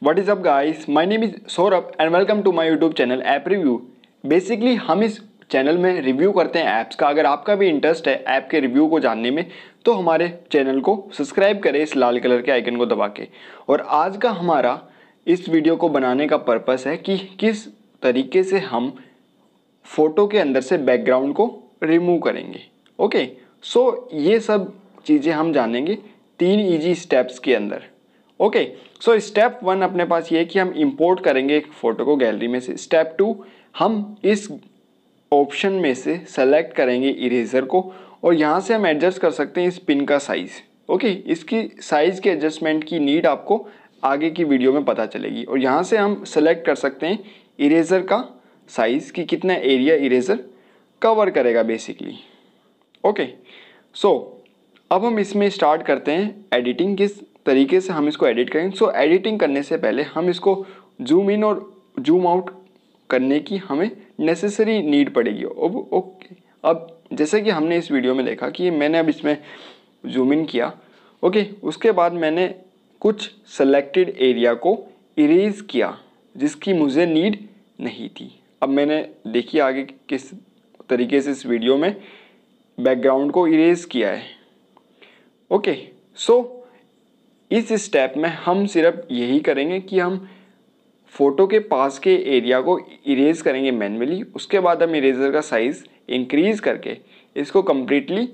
What is up guys, my name is Saurabh and welcome to my YouTube channel app review. Basically हम इस channel में review करते हैं apps का। अगर आपका भी इंटरेस्ट है ऐप के रिव्यू को जानने में तो हमारे चैनल को सब्सक्राइब करें इस लाल कलर के आइकन को दबा के। और आज का हमारा इस वीडियो को बनाने का पर्पस है कि किस तरीके से हम फ़ोटो के अंदर से बैकग्राउंड को रिमूव करेंगे। ओके, सो ये सब चीज़ें हम जानेंगे 3 ईजी स्टेप्स के अंदर। ओके, सो स्टेप 1 अपने पास ये है कि हम इंपोर्ट करेंगे एक फ़ोटो को गैलरी में से। स्टेप 2 हम इस ऑप्शन में से सेलेक्ट करेंगे इरेज़र को और यहाँ से हम एडजस्ट कर सकते हैं इस पिन का साइज़। ओके, इसकी साइज़ के एडजस्टमेंट की नीड आपको आगे की वीडियो में पता चलेगी। और यहाँ से हम सेलेक्ट कर सकते हैं इरेज़र का साइज़ कि कितना एरिया इरेज़र कवर करेगा बेसिकली। ओके, सो अब हम इसमें स्टार्ट करते हैं एडिटिंग, किस तरीके से हम इसको एडिट करेंगे। सो एडिटिंग करने से पहले हम इसको जूम इन और जूम आउट करने की हमें नेसेसरी नीड पड़ेगी। ओके, अब जैसे कि हमने इस वीडियो में देखा कि मैंने अब इसमें जूम इन किया। ओके, उसके बाद मैंने कुछ सेलेक्टेड एरिया को इरेज किया जिसकी मुझे नीड नहीं थी। अब मैंने देखिए आगे किस तरीके से इस वीडियो में बैकग्राउंड को इरेज किया है। ओके, सो इस स्टेप में हम सिर्फ यही करेंगे कि हम फ़ोटो के पास के एरिया को इरेज करेंगे मैन्युअली। उसके बाद हम इरेजर का साइज़ इंक्रीज़ करके इसको कम्प्लीटली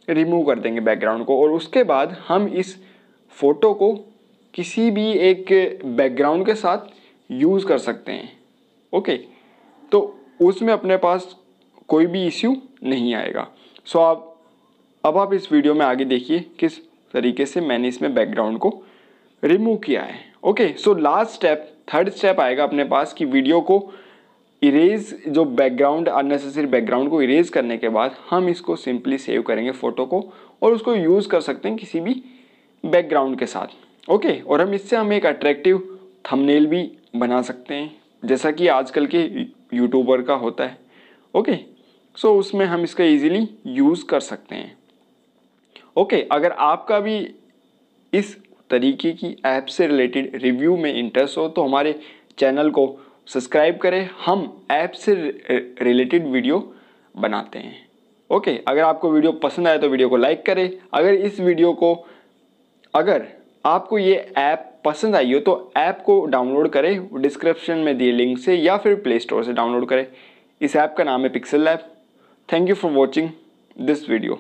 रिमूव कर देंगे बैकग्राउंड को। और उसके बाद हम इस फ़ोटो को किसी भी एक बैकग्राउंड के साथ यूज़ कर सकते हैं। ओके, तो उसमें अपने पास कोई भी इश्यू नहीं आएगा। सो अब आप इस वीडियो में आगे देखिए किस तरीके से मैंने इसमें बैकग्राउंड को रिमूव किया है। Okay, so last step, third step आएगा अपने पास कि वीडियो को इरेज, जो बैकग्राउंड अननेसेसरी बैकग्राउंड को इरेज करने के बाद हम इसको सिंपली सेव करेंगे फ़ोटो को और उसको यूज़ कर सकते हैं किसी भी बैकग्राउंड के साथ। ओके, और इससे हम एक अट्रैक्टिव थंबनेल भी बना सकते हैं जैसा कि आजकल के यूट्यूबर का होता है। ओके, सो उसमें हम इसका ईजिली यूज़ कर सकते हैं। ओके, अगर आपका भी इस तरीके की ऐप से रिलेटेड रिव्यू में इंटरेस्ट हो तो हमारे चैनल को सब्सक्राइब करें। हम ऐप से रिलेटेड वीडियो बनाते हैं। ओके, अगर आपको वीडियो पसंद आए तो वीडियो को लाइक करें। अगर आपको ये ऐप पसंद आई हो तो ऐप को डाउनलोड करें डिस्क्रिप्शन में दिए लिंक से या फिर प्ले स्टोर से डाउनलोड करें। इस ऐप का नाम है pixel lab. Thank you for watching this video.